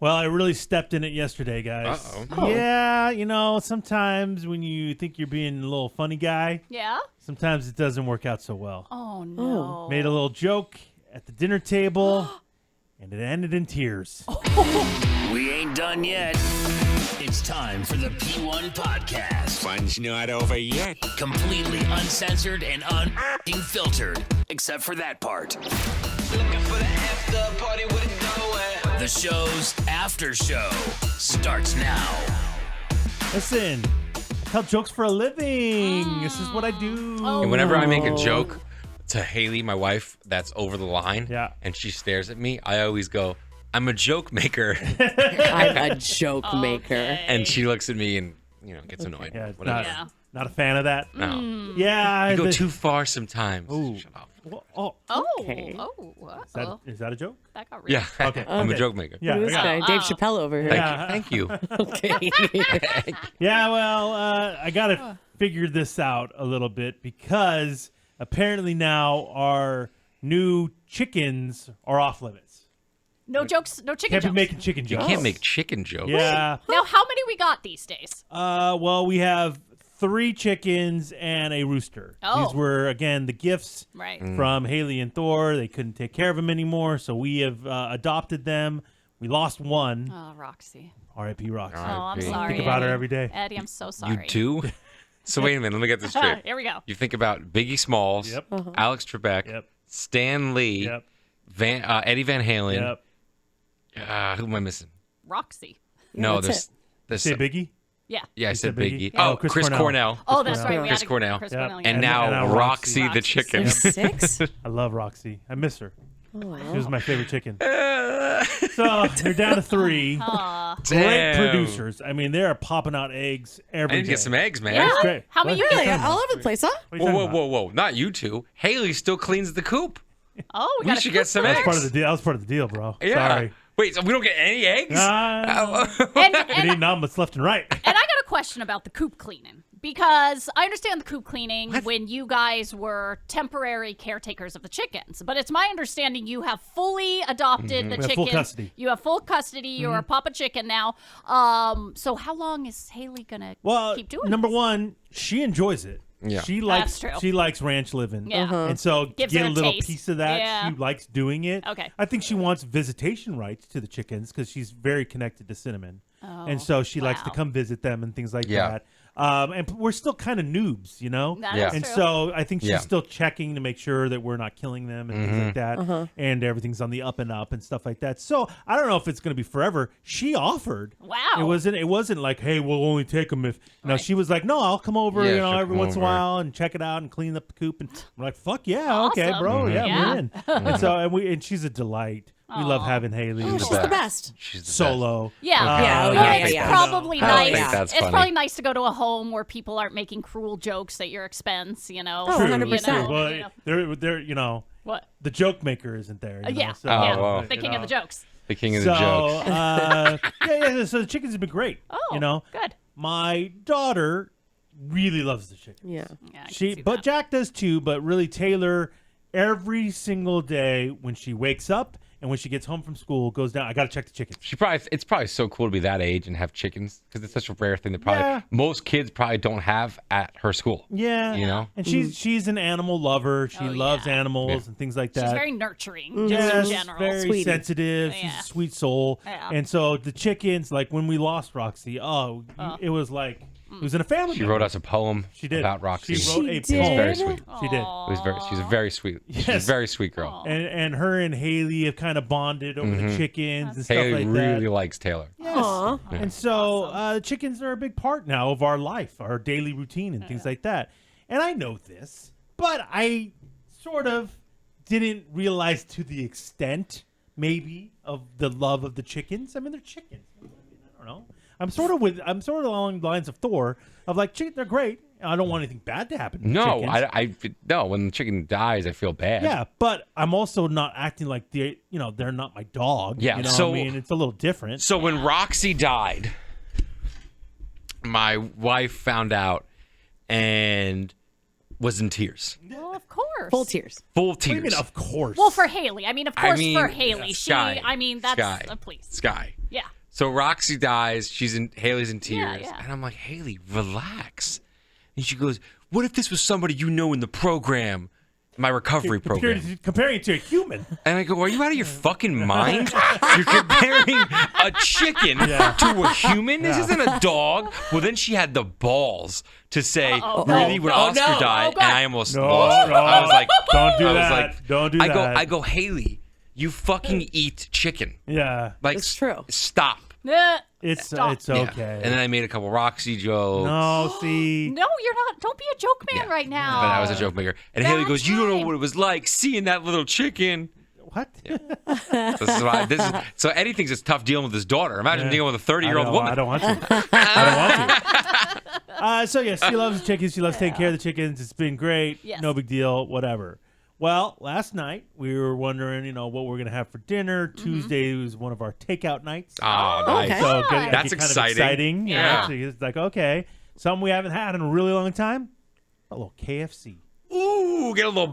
Well, I really stepped in it yesterday, guys. Uh-oh. Yeah, sometimes when you think you're being a little funny guy, sometimes it doesn't work out so well. Oh, no. Made a little joke at the dinner table, and it ended in tears. We ain't done yet. It's time for the P1 Podcast. Fun's not over yet. Completely uncensored and unfiltered, except for that part. Looking for the after party with it going. The show's after show starts now. Listen, I tell jokes for a living. This is what I do. And whenever I make a joke to Haley, my wife, that's over the line, and she stares at me, I always go, I'm a joke maker. I'm a joke maker. And she looks at me and, gets annoyed. Yeah, not a fan of that. No. Yeah. You go too far sometimes. Ooh. Shut up. Okay. Is that a joke? That got real. Yeah. Okay. I'm a joke maker. Yeah. This guy, Dave Chappelle over here. Thank you. Okay. Yeah, well, I got to figure this out a little bit because apparently now our new chickens are off limits. No jokes, no chicken Can't jokes. be making chicken You jokes. can't make chicken jokes. Yeah. Now, how many we got these days? Well, we have 3 chickens and a rooster. Oh. These were, again, the gifts from Haley and Thor. They couldn't take care of them anymore, so we have adopted them. We lost one. Oh, Roxy. R.I.P. Roxy. Oh, I'm sorry. Think about her Eddie. every day. Eddie, I'm so sorry. You do? So wait a minute. Let me get this straight. Here we go. You think about Biggie Smalls, Yep. Alex Trebek, Yep. Stan Lee, Yep. Eddie Van Halen. Yep. Who am I missing? Roxy. No, that's there's Say Biggie? Yeah. Yeah, I said Biggie. Oh, Oh, Chris Chris Cornell. Cornell. Oh, that's right. We Chris had Cornell. Chris Yep. Cornell. Yeah. And now Roxy. Roxy the chicken. There's 6? I love Roxy. I miss her. Oh, wow. She was my favorite chicken. So they're down to 3. Great Damn. producers. I mean, they are popping out eggs I every need day. to get some eggs, man. Yeah? Great. How many What? you Really? get? All over the place, huh? What are you Whoa, talking about? whoa. Not you two. Haley still cleans the coop. Oh, we We got should get some That was eggs. part of the deal. That was part of the deal, bro. Yeah. Sorry. Wait, so we don't get any eggs? And Been eating omelets left and right. I got a question about the coop cleaning because I understand the coop cleaning when you guys were temporary caretakers of the chickens, but it's my understanding you have fully adopted the We have chickens. full custody. You have full custody. You're a Papa Chicken now. So how long is Haley gonna Well, keep doing number this? one, she enjoys it. Yeah. She likes That's true. she likes ranch living. Yeah. And so Gives get her a a little taste. piece of that. Yeah. She likes doing it. Okay. I think she wants visitation rights to the chickens because she's very connected to Cinnamon. And so she likes to wow. come visit them and things like Yeah. that. And we're still kind of noobs, you know? That Yeah. is And true. so I think she's Yeah. still checking to make sure that we're not killing them and things like that. And everything's on the up and up and stuff like that. So I don't know if it's going to be forever. She offered. Wow. It wasn't like, hey, we'll only take them if. No, she was like, no, I'll come over, Yeah, you know, she'll every come once in a over. while and check it out and clean up the coop. And I'm like, fuck yeah, okay, Awesome. bro, yeah, Yeah. we're in. And so and she's a delight. We love having Haley. Oh, she's the best. She's the Solo. Yeah. Yeah, oh, Well, yeah, it's yeah. probably Oh, nice. yeah. That's it's funny. probably nice to go to a home where people aren't making cruel jokes at your expense, you know. Oh, True, 100%. true. Well, they're you know, What? the joke maker isn't there. You know, Yeah. so, yeah. wow. The king of the jokes. The king of So, the jokes. yeah. So the chickens have been great. Oh, you know, good. my daughter really loves the chickens. Yeah. Yeah, I can see But that. Jack does too. But really, Taylor, every single day when she wakes up and when she gets home from school, goes down. I got to check the chickens. It's probably so cool to be that age and have chickens because it's such a rare thing that probably Yeah. most kids probably don't have at her school. Yeah, You know? and she's an animal lover. She Oh, loves yeah. animals and things like that. She's very nurturing, just Yes, in general. very Sweetie. sensitive. She's Yeah. a sweet soul. Yeah. And so the chickens, like when we lost Roxy, it was like it was in a family. She member. wrote us a poem She did. about Roxy. She wrote She a did? poem. It's very sweet. She did. She's a very sweet. She's a Yes. very sweet girl. And her and Haley have kind of bonded over the chickens and stuff Haley like really that. likes Taylor. Aw. And so the chickens are a big part now of our life, our daily routine and things like that. And I know this, but I sort of didn't realize to the extent, of the love of the chickens. I mean, they're chickens. I don't know. I'm sort of along the lines of Thor, of like, they're great. I don't want anything bad to happen to No, chickens. no. When the chicken dies, I feel bad. Yeah, but I'm also not acting like they're not my dog. Yeah, you know so- what I mean? It's a little different. So when Roxy died, my wife found out, and was in tears. Well, of course. Full tears. Full What do you tears. mean, of course? Well, for Haley. I mean, of course, for Haley. yeah. She, Sky. I mean, that's Sky. please. Sky. Yeah. So Roxy dies. Haley's in tears. Yeah. And I'm like, Haley, relax. And she goes, what if this was somebody you know in the program, my recovery program? Comparing it to a human. And I go, are you out of your fucking mind? You're comparing a chicken to a human? This isn't a dog. Well, then she had the balls to say, really, when Oscar died, and I almost lost. I was like, don't do I was that. like, Don't do that. I go, Haley, you fucking eat chicken. Yeah. Like, It's true. Stop. It's Stop. okay. Yeah. And then I made a couple Roxy jokes. No, see. No, you're not. Don't be a joke man right now. But I was a joke maker. And Haley goes, you don't know fine. what it was like seeing that little chicken. What? So anything's just tough dealing with his daughter. Imagine dealing with a 30-year-old woman. I don't want to. I don't want to. So, yes, she loves the chickens. She loves taking care of the chickens. It's been great. Yes. No big deal. Whatever. Well, last night we were wondering, what we're going to have for dinner. Tuesday was one of our takeout nights. Oh, nice. okay. So Fun. That's kind of exciting. exciting. Yeah. So it's like, okay, something we haven't had in a really long time. A little KFC. Ooh, get a little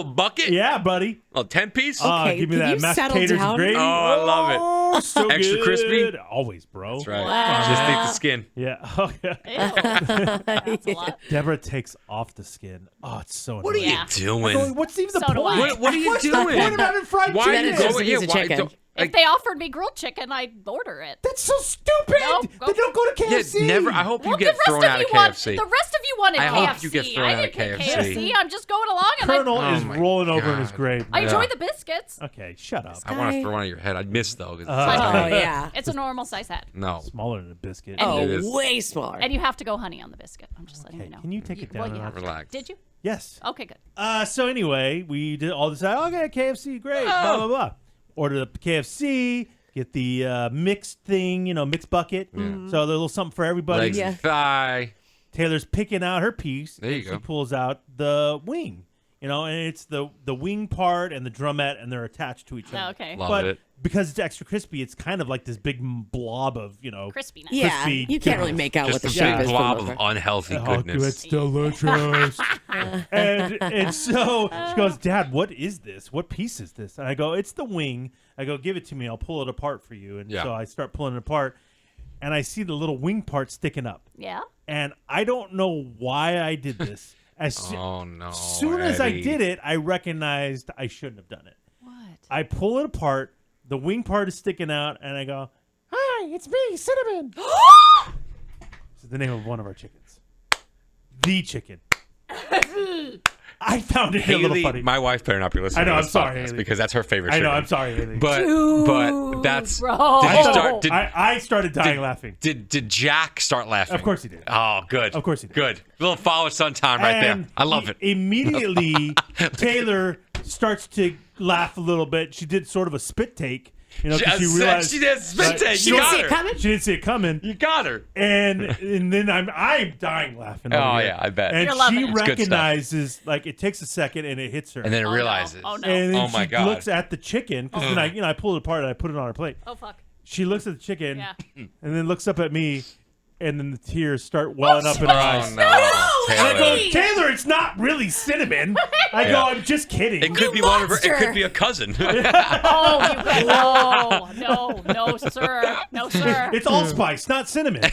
bucket. Yeah, buddy. A little 10-piece. Okay, Give me can that you mashed settle potatoes down? and gravy. Oh, I love it. Oh, so Extra good. crispy? Always, bro. That's right. Wow. Just eat the skin. Yeah. Oh, yeah. That's a lot. Deborah takes off the skin. Oh, it's so annoying. What are you Yeah. doing? What's even the So do point? I. What are you What's doing? the point of having fried Why chicken? Then it's just a piece of why chicken. don't- If like, they offered me grilled chicken, I'd order it. That's so stupid. No, They don't go to KFC. yeah, never. I hope you Well, get thrown out of KFC. The rest of you wanted I KFC. hope you get thrown I out of didn't pick KFC. KFC. I'm just going along. And Colonel Oh is my rolling over in his God. grave. I enjoy Yeah. the biscuits. Okay, shut up. I want to throw one at your head. I'd miss though. 'Cause it's Oh, tiny. yeah. It's a normal size head. No. Smaller than a biscuit. And Oh, It is. way smaller. And you have to go honey on the biscuit. I'm just letting Okay, you know. can you take it down? Well, a you notch? have to. Relax. Did you? Yes. Okay, good. So anyway, we did all this. Okay, KFC, great. Blah blah blah. Order the KFC. Get the mixed thing, mixed bucket. So there's a little something for everybody. Legs and thigh. Taylor's picking out her piece. There you and go. She pulls out the wing, and it's the wing part and the drumette, and they're attached to each other. Oh, okay. Love but it. because it's extra crispy, it's kind of like this big blob of, Crispiness. yeah, crispy you can't really make out what Just the a shape big is. blob from of over. unhealthy Oh, goodness. it's delicious. and so she goes, Dad, what is this? What piece is this? And I go, it's the wing. I go, give it to me. I'll pull it apart for you. And Yeah. so I start pulling it apart, and I see the little wing part sticking up. Yeah. And I don't know why I did this. Oh no. soon as I Eddie. did it, I recognized I shouldn't have done it. What? I pull it apart. The wing part is sticking out, and I go, "Hi, it's me, Cinnamon." This is the name of one of our chickens. The chicken. I found it a little Haley, funny. my wife better not be listening I know, to I'm this sorry, podcast Haley. because that's her favorite I know. chicken. I'm sorry, Haley. But that's bro. did you start did, I started dying laughing. did Jack start laughing? Of course he did. Oh, good. Of course he did. Good. Little father son time right And there. I love it. Immediately, Taylor starts to laugh a little bit. She did sort of a spit take, 'cause she realized she did a spit Right. take. She You didn't got see it her. coming? she didn't see it coming. You got her. And then I'm dying laughing. Oh, over here. yeah, I bet. And You're loving she it. It's good stuff. recognizes, like, it takes a second and it hits her. And then it Oh, no. realizes. Oh, no. And then Oh, my she God. looks at the chicken because then I pulled it apart and I put it on her plate. Oh, fuck. She looks at the chicken Yeah. and then looks up at me, and then the tears start welling up in her eyes. Oh no, And I go, Taylor. Taylor, it's not really cinnamon. I go, Yeah. I'm just kidding. It could be one of her. It monster. could be a cousin. Oh, you could. No, sir. No, sir. It's allspice, not cinnamon.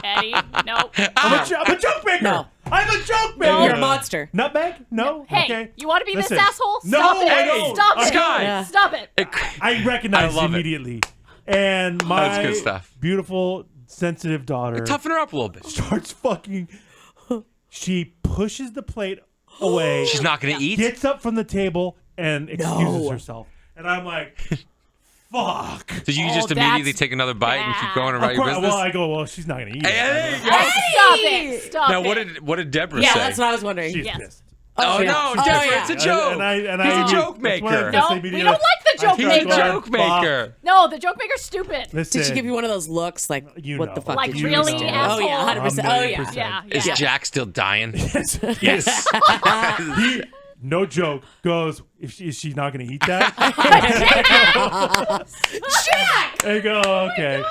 Eddie, no. I'm a joke maker. No. I'm a joke maker. You're a monster. Nutmeg? No? Hey, okay. you want to be Listen. this asshole? No, Stop it. I don't. Stop it. Sky. Yeah. Stop it. I recognized I love it. immediately. And my That's good stuff. beautiful, sensitive daughter Toughen her up a little bit. starts fucking. She pushes the plate away. She's not gonna eat. Gets up from the table and excuses herself. And I'm like, fuck. Did you Oh, just that's immediately take another bite and keep going about Of your course, business? well, I go, well, she's not going to eat Hey, it. there you go. Stop it. Stop Now, it. what did Deborah Yeah, say? that's what I was wondering. She's Yes. pissed. Oh, yeah. no, Oh, Deborah, yeah. it's a joke. And He's a I- joke that's what I maker. just No, immediately- we don't like the joke I He's keep a maker. going, joke "Fuck." maker. No, the joke maker's stupid. Listen, Did she give you one of those looks like, You what know. the fuck Like, did you really, do? asshole? Oh, yeah, 100%. Oh, yeah. 1,000,000%. Yeah, Is yeah. Jack still dying? Yes. no joke, goes, is she not going to eat that? Jack! I go, okay.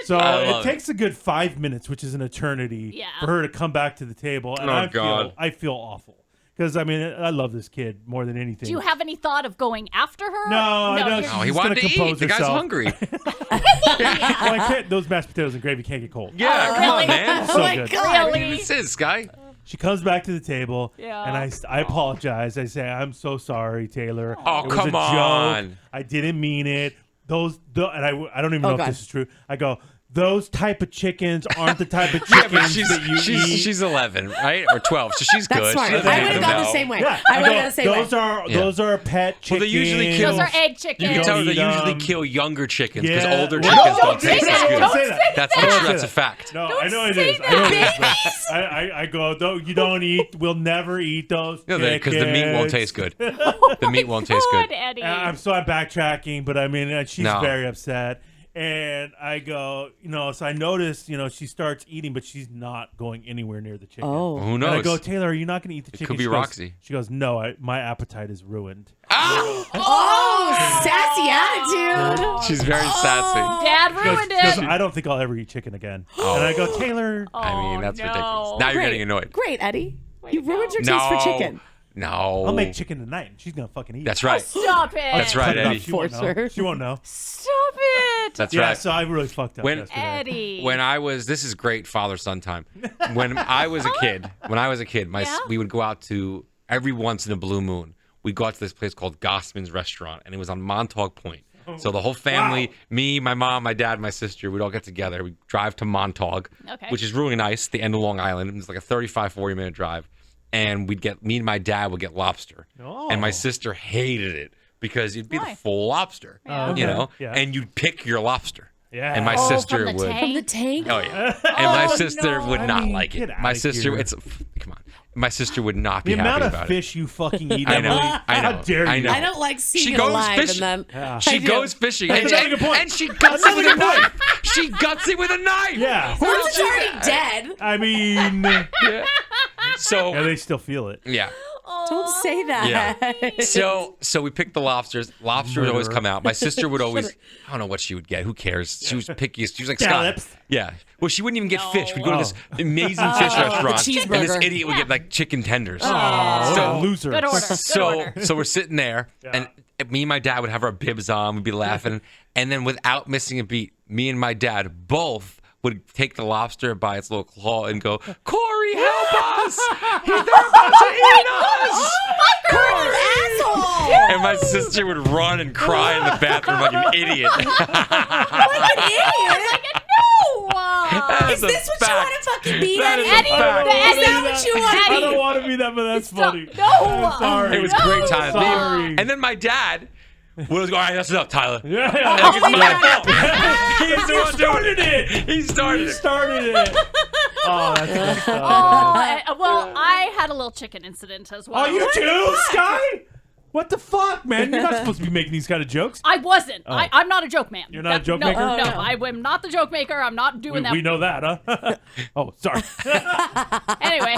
So I it love takes a good 5 minutes, which is an eternity, for her to come back to the table. And I feel awful. Because, I mean, I love this kid more than anything. Do you have any thought of going after her? No, I know. you're- Oh, he wanted to eat. The guy's hungry. Well, I can't, those mashed potatoes and gravy can't get cold. Yeah, come on, man. So good. Really? This is, guy. She comes back to the table, Yeah. and I apologize. I say, I'm so sorry, Taylor. Oh, it was come a on. joke. I didn't mean it. And I don't even know if God. this is true. I go, those type of chickens aren't the type of chickens that you eat. She's 11, right? Or 12, so she's That's good. smart. She I doesn't would have even gone the know. same way. Yeah, I would have gone the same way. those are pet chickens. Well, they usually kill- Those are egg chickens. You can tell Don't they eat usually 'em. kill younger chickens because Yeah. older Well, chickens don't don't taste say as that. good. Don't say that. That's Don't say that's that. a fact. No, Don't I know it say is. that. I know it is. I go, though you don't eat. We'll never eat those. Because the meat won't taste good. The meat won't taste Good, good. Eddie. I'm backtracking, but I mean, she's No. very upset. And I go, so I notice, she starts eating, but she's not going anywhere near the chicken. Oh. Who And I knows? go, Taylor, are you not going to eat the chicken? could be She goes- Roxy. She goes, no, my appetite is ruined. Oh, sassy attitude. She's very sassy. Dad She goes, ruined she goes, it. I don't think I'll ever eat chicken again. And I go, Taylor. I mean, that's no. ridiculous. Now you're Great. getting annoyed. Great, Eddie. You ruined your No. taste for chicken. No. I'll make chicken tonight, and she's gonna fucking eat. That's it. right. Stop it. That's right, Cut it up. Eddie. She won't Force know. her. She won't know. Stop it. That's Yeah, right. so I really fucked up yesterday. Eddie. When I was, this is great father-son time. When I was a kid, we would go out to, every once in a blue moon, we'd go out to this place called Gossman's Restaurant, and it was on Montauk Point. So the whole family, me, my mom, my dad, my sister, we'd all get together. We'd drive to Montauk, which is really nice, the end of Long Island. It's like a 35, 40-minute drive. And me and my dad would get lobster. Oh. And my sister hated it because it'd be Why? the full lobster, Yeah. and you'd pick your lobster. Yeah. And my Oh, sister from the would. tank? From the tank? Oh yeah, and my sister would not like get it. outta My sister, here. come on. My sister would not The be amount happy of about fish you fucking eat, I know, Emily. I know, How dare you? I know. I don't like seeing She it goes alive fishing. and then She I do. goes fishing, That's another good point. and she guts it with a knife. She guts it with a knife. Yeah. What if it's already dead? I mean, Yeah. So they still feel it. yeah. Don't say that. So we picked the lobsters. Lobster would always come out. My sister would always, I don't know what she would get. Who cares? She was picky. She was like, Scallops. Scott. Yeah. Well, she wouldn't even get fish. We'd go to this amazing fish restaurant. And this cheeseburger. idiot would get like chicken tenders. Oh, So- loser. Good order. So we're sitting there, and me and my dad would have our bibs on. We'd be laughing, and then without missing a beat, me and my dad both would take the lobster by its little claw and go, Corey, help us! They're about to eat us! Corey! Asshole! And my sister would run and cry in the bathroom like an idiot. Like an idiot. No. Is this what you want to fucking be, That Eddie? is a Eddie, fact. Eddie, Is that what you want to I be? don't want to be that, but that's funny. No. I'm sorry. It was great times. Sorry. And then my dad would always go, all right, that's enough, Tyler. Yeah. It's my fault. He's the He one doing started it. He started He it. started it. Oh, that's messed up. Well, I had a little chicken incident as well. Oh, you too, Sky? What the fuck, man? You're not supposed to be making these kind of jokes. I wasn't. I'm not a joke man. You're not a joke no, maker? No, Oh, no. I am not the joke maker. I'm not doing that. We know that, huh? Oh, sorry. Anyway,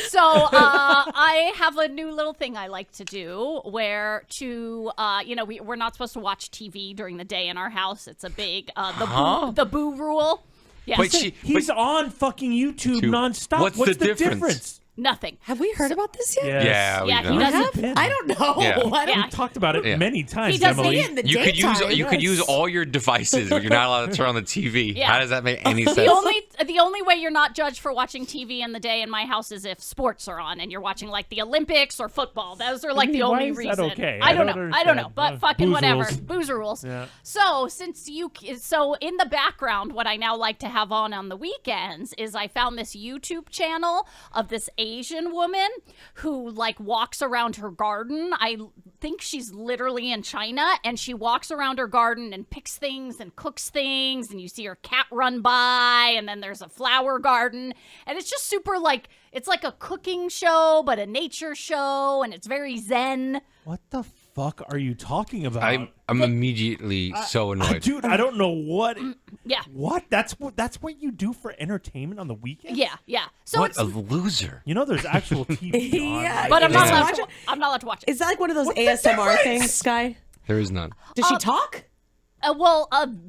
so I have a new little thing I like to do where we're not supposed to watch TV during the day in our house. It's a big the boo rule. Yes. Wait, He's on fucking YouTube nonstop. What's the difference? Nothing. Have we heard about this yet? Yes. Yeah, we Yeah, know. he Have? doesn't. been? I don't know. Yeah. I don't Yeah. We talked about it Yeah. many times, He does Emily. see it in the You could use daytime. use all your devices, but you're not allowed to turn on the TV. Yeah. How does that make any sense? The only way you're not judged for watching TV in the day in my house is if sports are on and you're watching like the Olympics or football. Those are like the Why only is reason. that okay? I don't know. understand. I don't know. But fucking Booze whatever. rules. Boozer rules. Yeah. So so in the background, what I now like to have on the weekends is I found this YouTube channel of this Asian woman who like walks around her garden. I think she's literally in China, and she walks around her garden and picks things and cooks things, and you see her cat run by, and then there's a flower garden, and it's just super like, it's like a cooking show, but a nature show, and it's very zen. What the fuck are you talking about? I'm immediately so annoyed. Dude, I don't know what. Yeah. What? That's what you do for entertainment on the weekend? Yeah. So What a loser. You know, there's actual TV on. Yeah, but I'm not Yeah. allowed to. I'm not allowed to watch it. Is that like one of those ASMR things, Sky? There is none. Does she talk?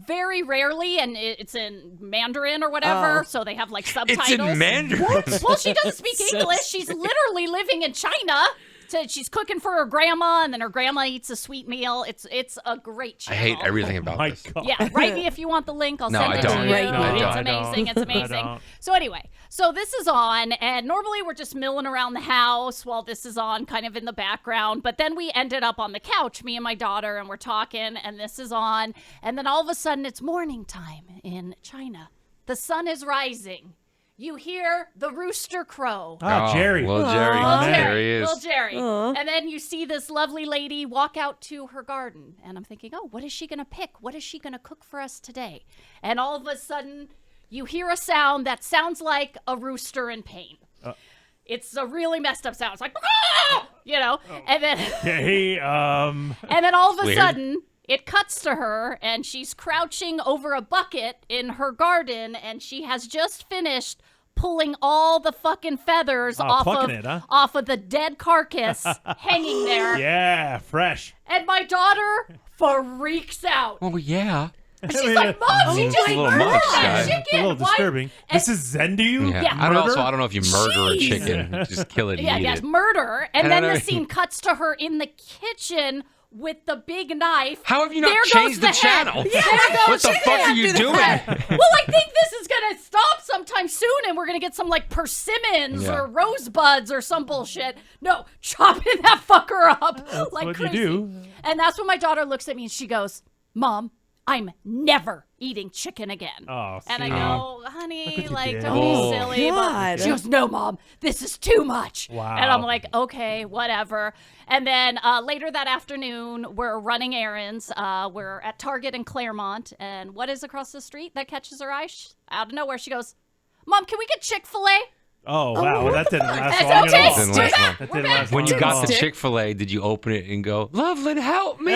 Very rarely, and it's in Mandarin or whatever, Oh. so they have like subtitles. It's in Mandarin. Well, she doesn't speak English. She's literally living in China. So she's cooking for her grandma, and then her grandma eats a sweet meal. It's a great I channel. hate everything about My this. God. Yeah, write me if you want the link. I'll No, send I it don't. to you. Right. No, I It's don't. amazing. It's I amazing. don't. So anyway, so this is on, and normally we're just milling around the house while this is on, kind of in the background. But then we ended up on the couch, me and my daughter, and we're talking, and this is on, and then all of a sudden it's morning time in China. The sun is rising. You hear the rooster crow. Oh, Jerry. Little Jerry. There he is. Little Jerry. And then you see this lovely lady walk out to her garden. And I'm thinking, oh, what is she going to pick? What is she going to cook for us today? And all of a sudden, you hear a sound that sounds like a rooster in pain. It's a really messed up sound. It's like, ah! And then, Hey, and then all of a Weird. sudden, it cuts to her, and she's crouching over a bucket in her garden, and she has just finished pulling all the fucking feathers off of the dead carcass hanging there. yeah, fresh. And my daughter freaks out. Oh, yeah. She's like, Mom, she It's just a little murdered much, that guys. chicken. It's a little Why-" disturbing. And- This is Zen to you? Yeah. Yeah. I Murder? don't know if you murder a Jeez. chicken. You just kill it and Yeah, eat yes, it. murder. And And then I the know- scene cuts to her in the kitchen with the big knife. How have you not There changed goes the head. channel? There What goes the the fuck are head. you doing? Well, I think this is gonna stop sometime soon, and we're gonna get some like persimmons Yeah. or rosebuds or some bullshit. No, chopping that fucker up like what you crazy. do. And that's when my daughter looks at me and she goes, "Mom, I'm never eating chicken again." Oh, and I see. go, "Honey, Look what you like, did. don't Oh. be silly." God. But she goes, "No, Mom, this is too much." Wow. And I'm like, "Okay, whatever." And then later that afternoon, we're running errands. We're at Target in Claremont, and what is across the street that catches her eye? Out of nowhere, she goes, "Mom, can we get Chick-fil-A?" Oh, wow. Well, that didn't last That's long okay. at all. Didn't last long. That didn't last When long you at got all. the Chick-fil-A, did you open it and go, Loveland, help me?